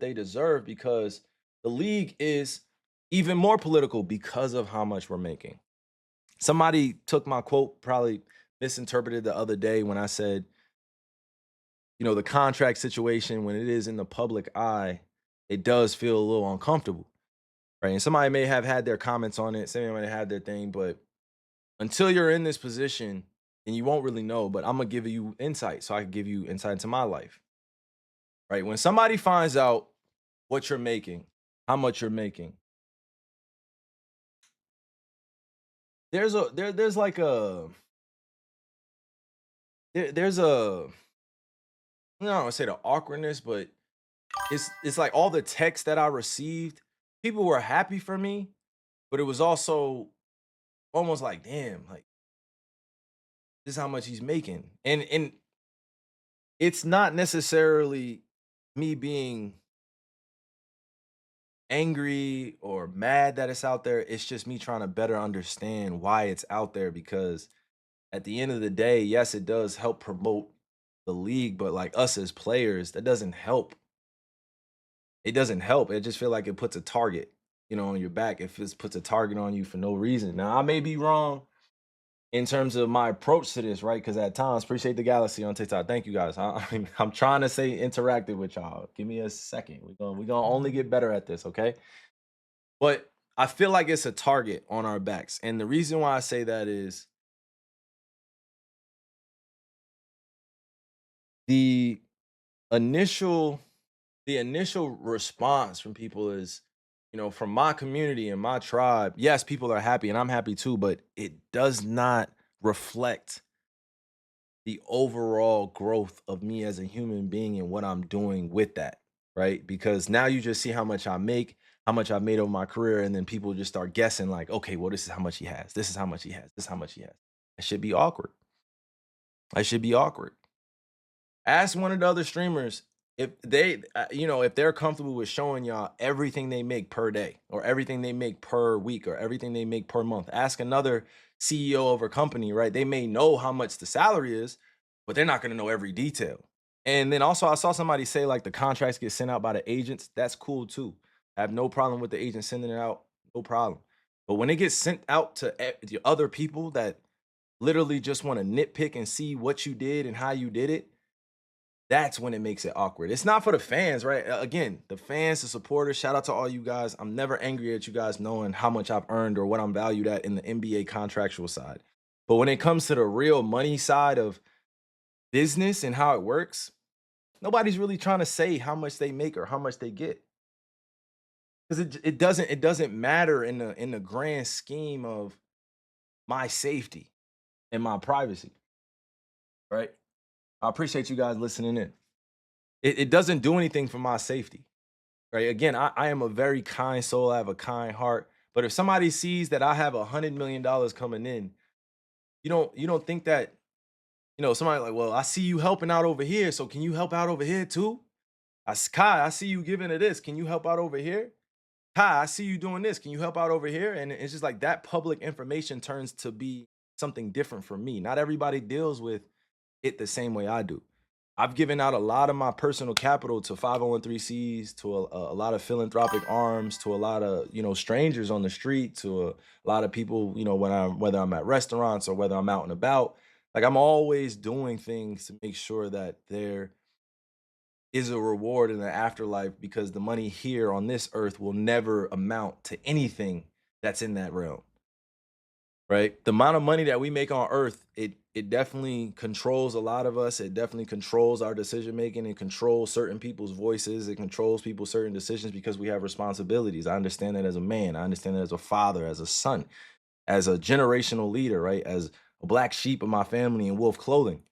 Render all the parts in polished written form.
they deserve because the league is even more political because of how much we're making. Somebody took my quote, probably misinterpreted the other day when I said, the contract situation, when it is in the public eye, it does feel a little uncomfortable, right? And somebody may have had their comments on it, somebody might have had their thing, but until you're in this position, and you won't really know, but I'm gonna give you insight so I can give you insight into my life, right? When somebody finds out what you're making, how much you're making, there's like there's a I don't want to say the awkwardness, but it's like all the texts that I received, people were happy for me, but it was also almost like, damn, like this is how much he's making. And it's not necessarily me being angry or mad that it's out there. It's just me trying to better understand why it's out there because at the end of the day, yes, it does help promote the league, but like us as players, that doesn't help. It doesn't help. It just feel like it puts a target, on your back. If it puts a target on you for no reason. Now, I may be wrong in terms of my approach to this, right? Because at times, appreciate the galaxy on TikTok. Thank you guys. I'm trying to stay interactive with y'all. Give me a second. We're gonna only get better at this, okay? But I feel like it's a target on our backs. And the reason why I say that is the initial the initial response from people is, from my community and my tribe, yes, people are happy and I'm happy too, but it does not reflect the overall growth of me as a human being and what I'm doing with that, right? Because now you just see how much I make, how much I've made over my career, and then people just start guessing, like, okay, well, this is how much he has, this is how much he has, this is how much he has. It should be awkward. It should be awkward. Ask one of the other streamers if if they're comfortable with showing y'all everything they make per day or everything they make per week or everything they make per month. Ask another CEO of a company, right? They may know how much the salary is, but they're not going to know every detail. And then also, I saw somebody say like the contracts get sent out by the agents. That's cool too. I have no problem with the agent sending it out. No problem. But when it gets sent out to the other people that literally just want to nitpick and see what you did and how you did it, that's when it makes it awkward. It's not for the fans, right? Again, the fans, the supporters, shout out to all you guys. I'm never angry at you guys knowing how much I've earned or what I'm valued at in the NBA contractual side. But when it comes to the real money side of business and how it works, nobody's really trying to say how much they make or how much they get. Because it doesn't matter in the grand scheme of my safety and my privacy, right? I appreciate you guys listening in. It doesn't do anything for my safety. Right. Again, I am a very kind soul. I have a kind heart. But if somebody sees that I have $100 million coming in, you don't think that, somebody like, well, I see you helping out over here. So can you help out over here too? Kai, I see you giving to this. Can you help out over here? Kai, I see you doing this. Can you help out over here? And it's just like that public information turns to be something different for me. Not everybody deals with it the same way I do. I've given out a lot of my personal capital to 501(c)(3)s, to a lot of philanthropic arms, to a lot of strangers on the street, to a lot of people. Whether I'm at restaurants or whether I'm out and about, like I'm always doing things to make sure that there is a reward in the afterlife because the money here on this earth will never amount to anything that's in that realm. Right? The amount of money that we make on earth, it definitely controls a lot of us. It definitely controls our decision making. It controls certain people's voices. It controls people's certain decisions because we have responsibilities. I understand that as a man. I understand that as a father, as a son, as a generational leader, right? As a black sheep of my family in wolf clothing.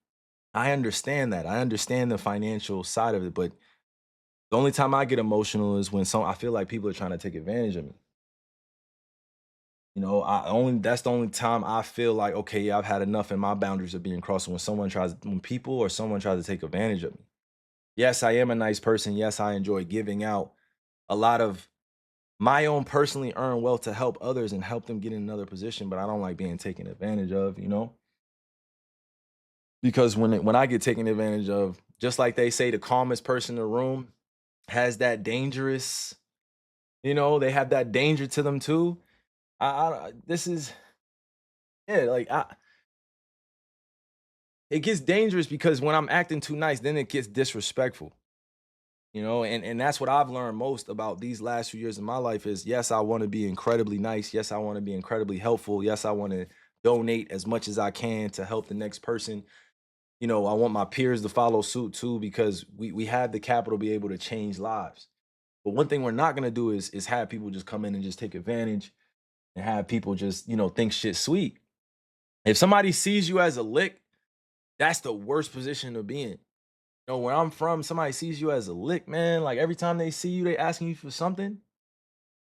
I understand that. I understand the financial side of it, but the only time I get emotional is when I feel like people are trying to take advantage of me. I only that's the only time I feel like, okay, yeah, I've had enough and my boundaries are being crossed when people or someone tries to take advantage of me. Yes, I am a nice person. Yes, I enjoy giving out a lot of my own personally earned wealth to help others and help them get in another position, but I don't like being taken advantage of. Because when I get taken advantage of, just like they say, the calmest person in the room has that dangerous, they have that danger to them too. This is, yeah, like it gets dangerous because when I'm acting too nice, then it gets disrespectful. And that's what I've learned most about these last few years of my life is, yes, I want to be incredibly nice. Yes, I want to be incredibly helpful. Yes, I want to donate as much as I can to help the next person. I want my peers to follow suit too, because we have the capital to be able to change lives. But one thing we're not gonna do is have people just come in and just take advantage and have people just, think shit sweet. If somebody sees you as a lick, that's the worst position to be in. Where I'm from, somebody sees you as a lick, man. Like every time they see you, they asking you for something.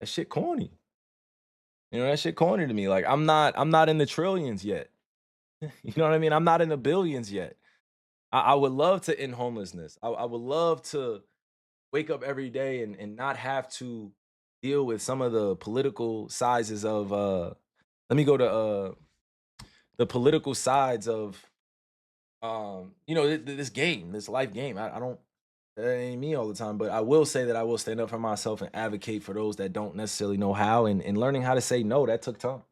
That shit corny. That shit corny to me. Like I'm not in the trillions yet. You know what I mean? I'm not in the billions yet. I would love to end homelessness. I would love to wake up every day and not have to deal with some of the political sizes of let me go to the political sides of this game, this life game. I don't, that ain't me all the time, but I will say that I will stand up for myself and advocate for those that don't necessarily know how, and learning how to say no, that took time.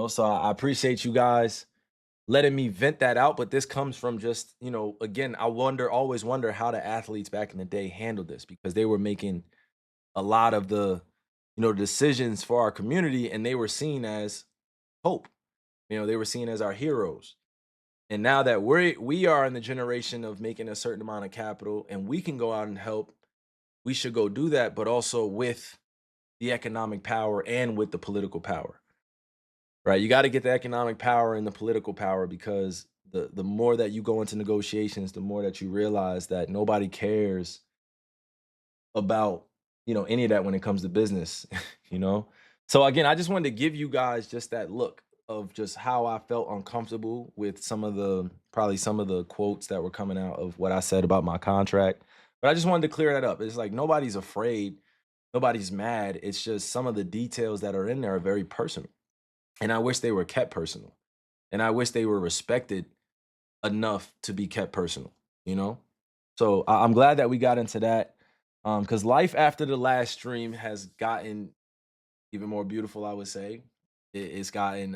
So I appreciate you guys letting me vent that out, but this comes from just, again, always wonder how the athletes back in the day handled this, because they were making a lot of the, decisions for our community, and they were seen as hope. They were seen as our heroes. And now that we are in the generation of making a certain amount of capital and we can go out and help, we should go do that, but also with the economic power and with the political power. Right? You got to get the economic power and the political power, because the more that you go into negotiations, the more that you realize that nobody cares about, any of that when it comes to business, you know? So again, I just wanted to give you guys just that look of just how I felt uncomfortable with some of the quotes that were coming out of what I said about my contract. But I just wanted to clear that up. It's like nobody's afraid, nobody's mad. It's just some of the details that are in there are very personal. And I wish they were kept personal. And I wish they were respected enough to be kept personal, you know? So I'm glad that we got into that. Because life after the last stream has gotten even more beautiful, I would say. It's gotten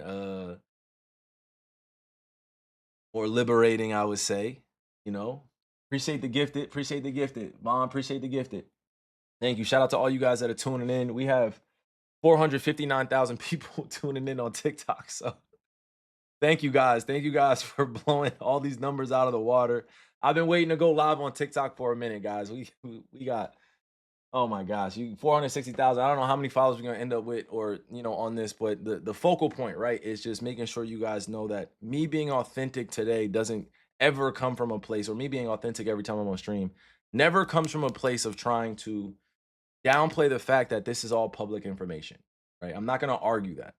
more liberating, I would say, you know. Appreciate the gifted, appreciate the gifted. Mom, appreciate the gifted. Thank you. Shout out to all you guys that are tuning in. We have 459,000 people tuning in on TikTok. So thank you guys. Thank you guys for blowing all these numbers out of the water. I've been waiting to go live on TikTok for a minute, guys. We got, oh my gosh, you 460,000. I don't know how many followers we're gonna end up with, or on this, but the focal point, right, is just making sure you guys know that me being authentic today doesn't ever come from a place, or me being authentic every time I'm on stream never comes from a place of trying to downplay the fact that this is all public information, right? I'm not gonna argue that,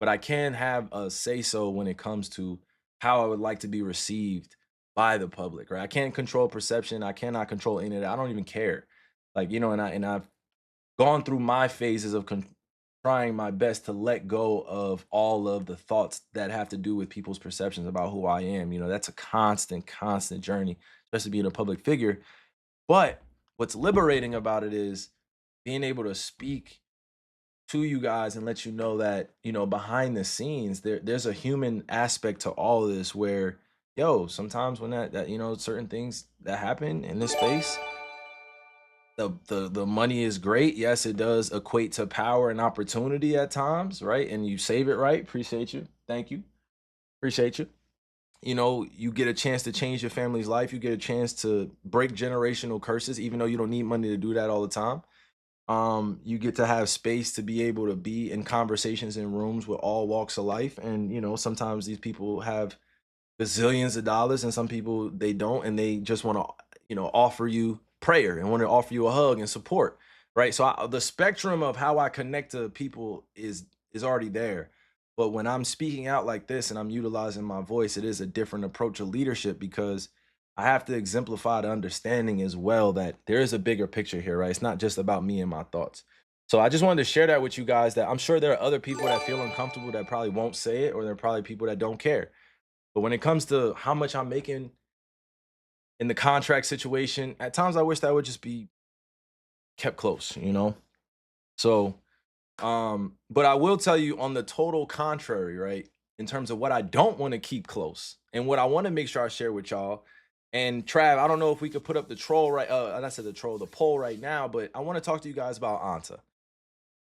but I can have a say so when it comes to how I would like to be received by the public, right? I can't control perception. I cannot control any of that. I don't even care. Like, I've gone through my phases of trying my best to let go of all of the thoughts that have to do with people's perceptions about who I am. That's a constant, constant journey, especially being a public figure. But what's liberating about it is being able to speak to you guys and let you know that, behind the scenes, there's a human aspect to all of this where, yo, sometimes when certain things that happen in this space, the money is great. Yes, it does equate to power and opportunity at times, right? And you save it right. Appreciate you. Thank you. Appreciate you. You get a chance to change your family's life. You get a chance to break generational curses, even though you don't need money to do that all the time. You get to have space to be able to be in conversations in rooms with all walks of life. And, sometimes these people have gazillions of dollars, and some people they don't, and they just want to offer you prayer and want to offer you a hug and support, right? So the spectrum of how I connect to people is already there. But when I'm speaking out like this and I'm utilizing my voice, it is a different approach of leadership, because I have to exemplify the understanding as well that there is a bigger picture here, right? It's not just about me and my thoughts. So I just wanted to share that with you guys, that I'm sure there are other people that feel uncomfortable that probably won't say it, or there are probably people that don't care. But when it comes to how much I'm making in the contract situation, at times I wish that would just be kept close, you know? So, but I will tell you on the total contrary, right? In terms of what I don't want to keep close and what I want to make sure I share with y'all. And Trav, I don't know if we could put up the troll right, I said the troll, the poll right now, but I want to talk to you guys about Anta.